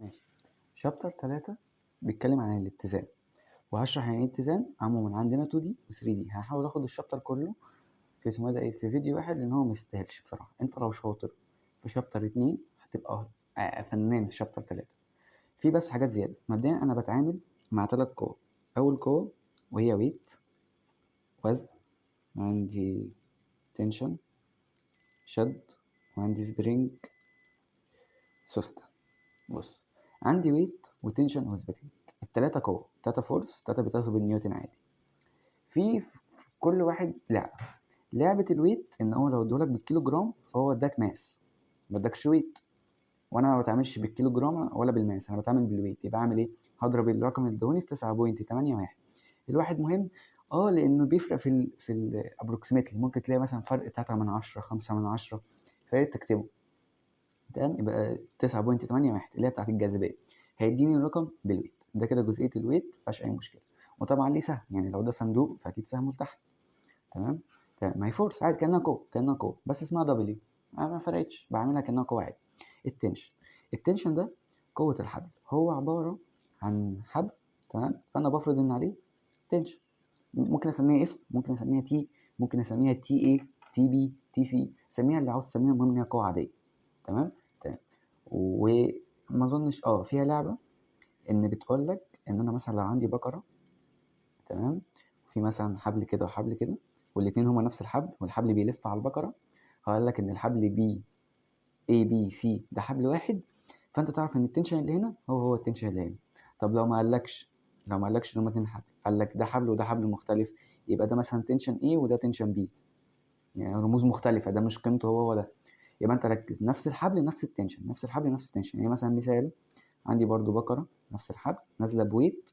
ماشي. شابتر 3 بيتكلم عن الاتزان، وهشرح يعني ايه اتزان عموما عندنا 2D و 3D. هحاول اخد الشابتر كله في اسمه ده ايه في فيديو واحد، لان هو ميستاهلش بصراحه. انت لو شاطر في شابتر 2 هتبقى فنان في شابتر 3. في بس حاجات زياده. مبدئيا انا بتعامل مع 3 قوى. اول قوه وهي ويت، وزن، وعندي تنشن شد، وعندي سبرينج سوست. بص، عندي ويت وتنشن وسبرينج، التلاتة قوة، تلاتة فورس، تلاتة بيتقاسوا بالنيوتن عادي. في كل واحد لعبة الويت ان هو لو ادولك بالكيلو جرام فهو اداك ماس، ما اداكش ويت. وانا ما بتعاملش بالكيلو جرام ولا بالماس، انا بتعامل بالويت. يبقى اعمل ايه؟ هضرب الرقم اللي ادوني في 9.81. الواحد مهم لانه بيفرق في الابروكسيمتلي، ممكن تلاقي مثلا فرق 3 من 10 5 من 10، فياريت تكتبه. تمام، يبقى 9.81 اللي هي بتاعت الجاذبيه هيديني الرقم بالويت. ده كده جزئيه الويت، مفيهاش اي مشكله. وطبعا ليه سهم، يعني لو ده صندوق فاكيد سهمه لتحت. تمام. ما هي فورس عادي، كانها قوه بس اسمها دبليو. ما فرقتش، بعملها كانها قوه عادي. التنشن ده قوه الحبل، هو عباره عن حبل. تمام، فانا بفرض ان عليه تنشن. ممكن اسميها اف، ممكن اسميها تي، ممكن اسميها تي اي، تي بي، تي سي، سميها اللي عاوز تسميها، المهم ان هي قوه عاديه. تمام. تمام. وما اظنش فيها لعبه ان بتقول لك ان انا مثلا لو عندي بقره، تمام، في مثلا حبل كده وحبل كده، والاتنين هما نفس الحبل، والحبل بيلف على البقره، هقول لك ان الحبل بي اي بي سي ده حبل واحد، فانت تعرف ان التنشن اللي هنا هو التنشن اللي هنا. طب لو ما قالكش ان هما اتنين حبل، قال لك ده حبل وده حبل مختلف، يبقى ده مثلا تنشن ايه وده تنشن بي، يعني رموز مختلفه، ده مش قيمته هو ده. يبقى انت ركز، نفس الحبل نفس التنشن، نفس الحبل نفس التنشن. يعني مثلا مثال، عندي برضو بقرة نفس الحبل نازلة بويت،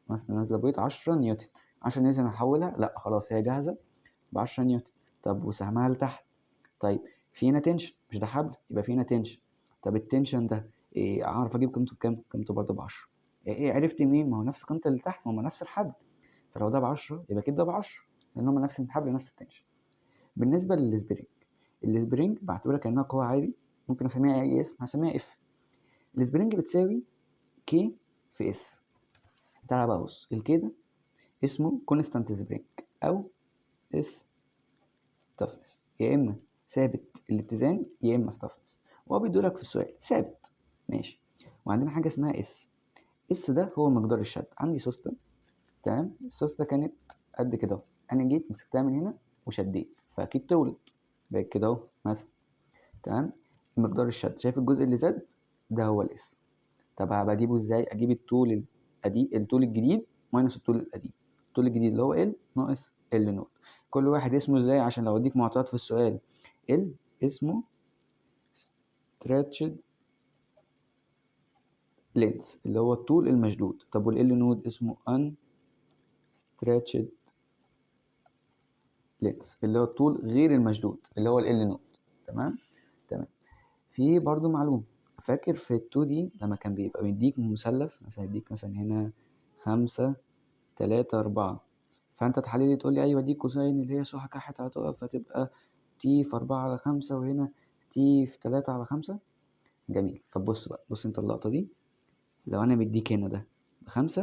مثلا نازلة بويت 10 نيوتن. 10 نيوتن هحولها؟ لا خلاص هي جاهزة ب 10 نيوتن. طب وسهمها لتحت؟ طيب في هنا تنشن، مش ده حبل يبقى في هنا تنشن. طب التنشن ده إيه؟ اعرف اجيب قيمته بكام؟ قيمته برضه ب 10. ايه عرفت منين؟ ما هو نفس قيمة اللي تحت، ما هو نفس الحبل. فلو ده ب 10 يبقى كده ب 10، لان هم نفس الحبل نفس التنشن. بالنسبة للسبرينج، السبرينج بعتبرها كانها قوة عادي، ممكن اسميها اي اسم، هسميها اف. السبرينج بتساوي كي في اس. تعالى بقى بص، الكي ده اسمه كونستانت سبرينج او اس ستافنس، يا اما ثابت الاتزان يا اما ستافنس، وهو بيدولك في السؤال ثابت. ماشي. وعندنا حاجه اسمها اس ده هو مقدار الشد. عندي سوسته، تمام، السوسته كانت قد كده اهو، انا جيت مسكتها من هنا وشديت فاكيد تولد، بقت كده اهو مثلا. تمام. مقدار الشد، شايف الجزء اللي زاد ده هو الاس. طب هبقى اجيبه ازاي؟ اجيب الطول الجديد ماينس الطول القديم. الطول الجديد اللي هو ال ناقص ال نوت. كل واحد اسمه ازاي عشان لو اديك معطيات في السؤال. ال اسمه stretched length اللي هو الطول المشدود. طب والال نود اسمه unstretched length اللي هو الطول غير المشدود اللي هو ال نود. تمام. تمام. في برضو معلومة، فاكر في ال 2 دي لما كان بيبقى مديك مثلث، مثلا يديك مثلا هنا 5 3 4، فانت تحليلي تقول لي ايوه دي كوساين اللي هي سوحه كحت هتقف، فتبقى تي في 4/5 وهنا تي في 3/5. جميل. طب بص بقى، بص انت اللقطه دي، لو انا مديك هنا ده ب5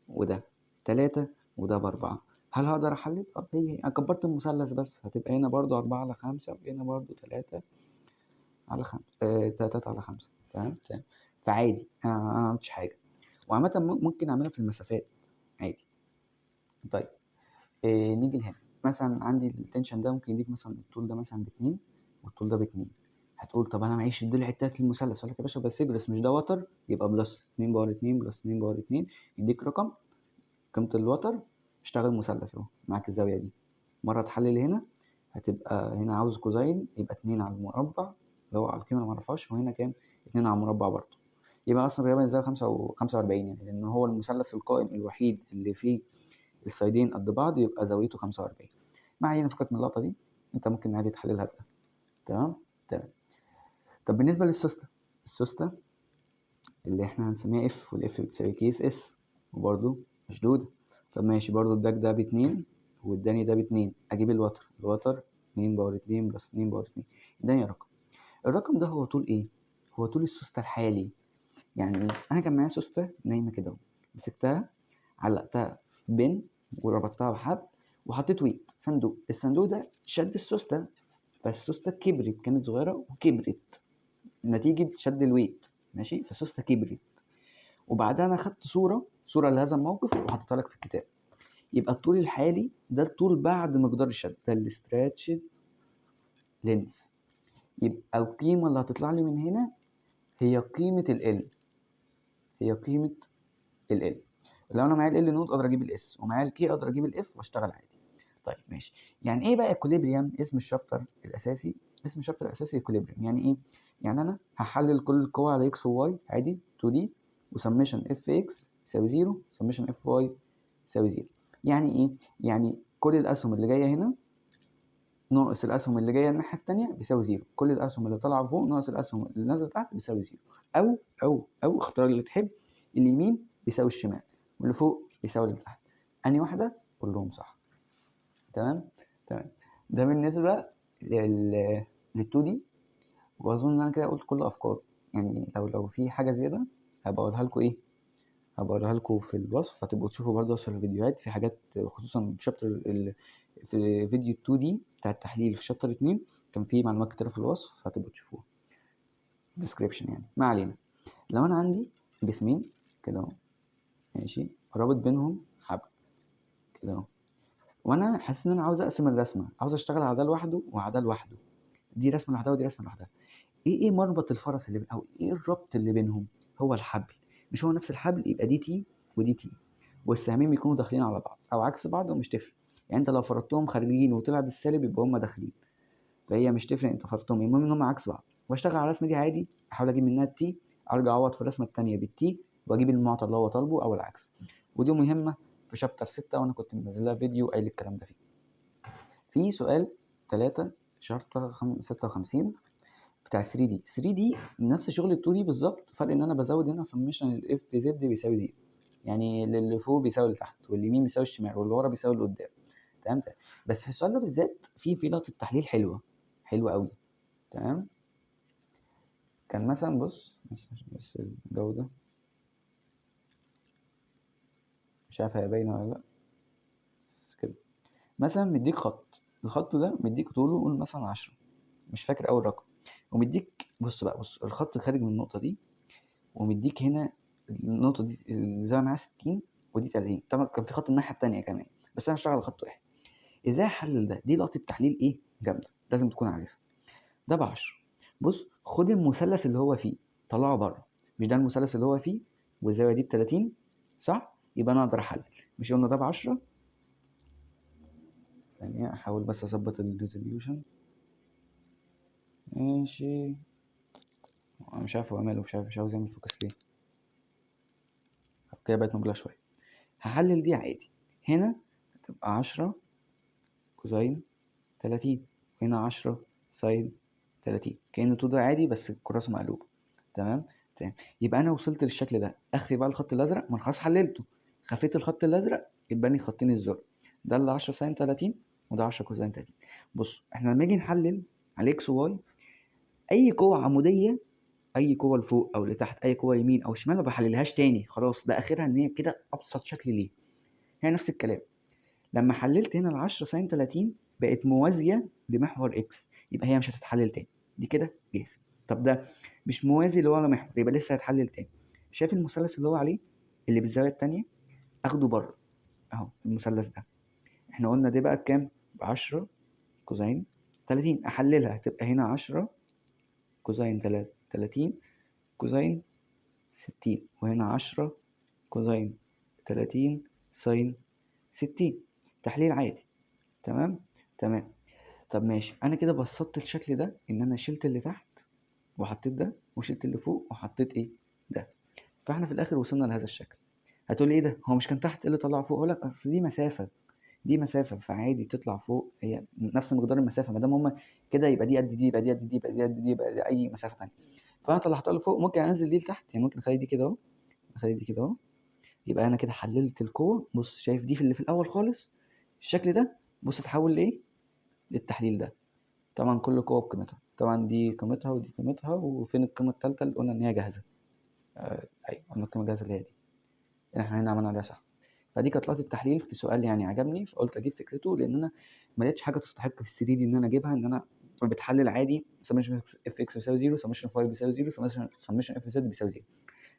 وده 3 وده ب4، هل هقدر احلل؟ هي انا كبرت المثلث بس، هتبقى هنا برضو 4/5 وهنا برضو 3/5، 3/5. تمام. تمام. فعادي انا ما عملتش حاجه. وعامه ممكن اعملها في المسافات عادي. طيب نيجي لهنا، مثلا عندي التنشن ده ممكن يديك مثلا الطول ده مثلا ب2 والطول ده ب2. هتقول طب انا معيش الضلع التالت للمثلث، اقول لك يا باشا بس ادرس، مش ده وتر يبقى بلس 2 باور 2 بلس 2 باور 2 يديك رقم قيمة الوتر. اشتغل مثلث اهو معاك الزاوية دي، مرة تحلل هنا هتبقى هنا عاوز كوزين، يبقى 2 على المربع اللي هو على القيمة اللي معرفهاش، وهنا كام؟ 2 على المربع برضه. يبقى اصلا غالبا الزاوية 45 يعني، لان هو المثلث القائم الوحيد اللي فيه السايدين قد بعض يبقى زاويته 45. ما علينا، فكك من اللقطة دي، انت ممكن عادي تحللها بقى. تمام. تمام. طب بالنسبة للسوستة، السوستة اللي احنا هنسميها اف، والاف بتساوي كي في اس، وبرده مشدودة. طب ماشي، برضو اداك ده ب2 واداني ده ب2، اجيب الوتر 2 باور 2 بلس 2 باور 2 اداني رقم. الرقم ده هو طول ايه؟ هو طول السوستة الحالي. يعني ايه؟ انا كان معايا سوسته نايمه كده اهو، مسكتها علقتها بين وربطتها بحبل وحطيت ويت صندوق، الصندوق ده شد السوسته، بس السوسته كبرت، كانت صغيره وكبرت نتيجه شد الويت، ماشي، فالسوسته كبرت. وبعدها انا خدت صوره لهذا الموقف وحطيتها لك في الكتاب. يبقى الطول الحالي ده الطول بعد مقدار الشد، ده الاستراتش لينس. يبقى القيمه اللي هتطلع لي من هنا هي قيمه ال، هي قيمه ال. لو انا معايا ال نوت اقدر اجيب الاس، ومعايا الكي اقدر اجيب الاف واشتغل عادي. طيب ماشي، يعني ايه بقى اكوليبريم؟ اسم الشابتر الاساسي، اسم الشابتر الاساسي اكوليبريم. يعني ايه؟ يعني انا هحلل كل القوى على اكس وواي عادي 2 دي، وسميشن اف اكس يساوي 0، سميشن اف واي يساوي 0. يعني ايه؟ يعني كل الاسهم اللي جايه هنا ناقص الاسهم اللي جايه الناحيه الثانيه بيساوي 0، كل الاسهم اللي طالعه فوق ناقص الاسهم اللي نازله تحت بيساوي 0. او اختار اللي تحب، اليمين بيساوي الشمال واللي فوق بيساوي اللي تحت. انهي واحده؟ كلهم صح. تمام تمام. ده بالنسبه لل 2 دي. واظن ان انا كده قلت كل افكار. يعني لو في حاجه زياده هبقى اقولها لكم ايه، هبقى اقولها لكم في الوصف، هتبقوا تشوفوا برضه في الفيديوهات، في حاجات خصوصا في شابتر في فيديو 2 دي بتاع التحليل في شابتر 2 كان في معلومات كتير في الوصف، هتبقوا تشوفوها ديسكريبشن يعني. ما علينا. لو انا عندي جسمين كده اهو، ماشي، رابط بينهم حبل كده اهو، وانا حاسس ان انا عاوز اقسم الرسمه، عاوز اشتغل على ده لوحده وعلى ده لوحده، دي رسمه لوحدها ودي رسمه لوحدها. ايه مربط الفرس اللي او ايه الربط اللي بينهم؟ هو الحبل. مش هو نفس الحبل يبقى دي تي ودي تي، والسهمين بيكونوا داخلين على بعض او عكس بعض ومش تفرق. يعني انت لو فرضتهم خارجين وطلع بالسالب يبقى هم داخلين، فهي مش تفرق انت فرضتهم، المهم ان هم عكس بعض. واشتغل على الرسمه دي عادي، احاول اجيب منها التي، ارجع اعوض في الرسمه الثانيه بالتي واجيب المعطى اللي هو طالبه او العكس. ودي مهمه في شابتر 6 وانا كنت منزل لها فيديو قايل الكلام ده فيه. في سؤال 3 شابتر 56 بتاع 3 دي. 3 دي نفس شغل ال 2 دي بالظبط، فرق ان انا بزود هنا سميشن الاف زد بيساوي 0، يعني اللي فوق بيساوي اللي تحت، واليمين بيساوي الشمال، واللي ورا بيساوي اللي قدام. تمام. بس في السؤال ده بالذات في لقطه تحليل حلوه، حلوه قوي. تمام. كان مثلا بص، بس الجوده مش عارف هي باينه ولا لا، بس كده. مثلا مديك خط، الخط ده مديك طوله قول مثلا 10، مش فاكر اول رقم، ومديك بص بقى، بص الخط خارج من النقطه دي، ومديك هنا النقطة دي الزاوية معاها 60 ودي 30. طبعا كان في خط الناحية التانية كمان، بس أنا هشتغل على خط واحد. إزاي أحلل ده؟ دي لقطة تحليل إيه جامدة لازم تكون عارفها. ده ب10. بص خد المثلث اللي هو فيه طلعه بره، مش ده المثلث اللي هو فيه والزاوية دي ب30 صح؟ يبقى أنا أقدر أحلل. مش قلنا ده ب10؟ ثانية أحاول بس أظبط الريزوليوشن. ماشي. مش عارف هو ماله، مش عاوز يعمل فوكس ليه. كده بقت مقلة شوية. هحلل دي عادي. هنا هتبقى 10 كوزين 30، هنا 10 ساين 30، كأنه طوله عادي بس الكراسة مقلوبة. تمام تمام. يبقى أنا وصلت للشكل ده، آخري بقى الخط الأزرق، ما أنا خلاص حللته، خفيت الخط الأزرق يبقى لي خطين الزر، ده اللي 10 ساين 30 وده 10 كوزين 30. بص احنا لما نيجي نحلل على اكس وواي، أي قوة عمودية، أي قوة لفوق أو لتحت، أي قوة يمين أو شمال ما بحللهاش تاني، خلاص ده آخرها إن هي كده أبسط شكل ليه. هي نفس الكلام. لما حللت هنا ال10 ساين 30 بقت موازية لمحور اكس، يبقى هي مش هتتحلل تاني، دي كده جاهزة. طب ده مش موازي اللي هو على محور، يبقى لسه هيتحلل تاني. شايف المثلث اللي هو عليه اللي بالزاوية التانية؟ اخده بره اهو المثلث ده. احنا قلنا دي بقى بكام؟ ب10 كوزين 30. احللها هتبقى هنا 10 كوزين 30 كوزين 60، وهنا 10 كوزين 30 ساين 60. تحليل عادي. تمام تمام. طب ماشي، انا كده بسطت الشكل ده ان انا شلت اللي تحت وحطيت ده، وشلت اللي فوق وحطيت ايه ده. فاحنا في الاخر وصلنا لهذا الشكل. هتقولي ايه ده، هو مش كان تحت ايه اللي طلع فوق؟ اقول لك اصل دي مسافه، دي مسافه، فعادي تطلع فوق هي نفس مقدار المسافه، ما دام هما كده يبقى دي قد دي، يبقى دي قد دي، يبقى دي قد دي، يبقى دي اي مسافه ثانيه. فانا طلعتها لفوق، ممكن انزل دي لتحت، يعني ممكن اخلي دي كده اهو، اخلي دي كده اهو. يبقى انا كده حللت القوه. بص شايف دي في اللي في الاول خالص الشكل ده، بص اتحول لايه؟ للتحليل ده. طبعا كل قوة بقيمتها، طبعا دي قيمتها ودي قيمتها، وفين القيمة التالتة اللي قلنا إن هي جاهزة. ايوه القيمه الجاهزه اللي هي دي اللي احنا هنا عملنا عليها صح. فدي كانت لقطه التحليل في سؤال يعني عجبني، فقلت اجيب فكرته لان انا ما لقيتش حاجه تستحق في ال 3 دي ان انا اجيبها. ان انا بتحلل عادي سمشن اف اكس بيساوي 0، سمشن اف واي بيساوي 0، سمشن اف زد بيساوي 0.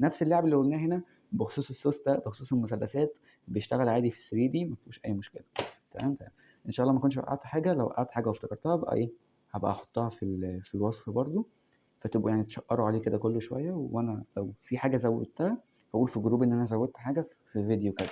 نفس اللعب اللي قلناه هنا بخصوص السوس ده بخصوص المثلثات بيشتغل عادي في ال 3 دي ما فيهوش اي مشكله. تمام. ان شاء الله ما اكونش وقعت حاجه، لو وقعت حاجه وافتكرتها بقى ايه هبقى احطها في الوصف برضو، فتبقوا يعني تشقروا عليه كده كل شويه، وانا لو في حاجه زودتها هقول في جروب ان انا زودت حاجه في فيديو كذا.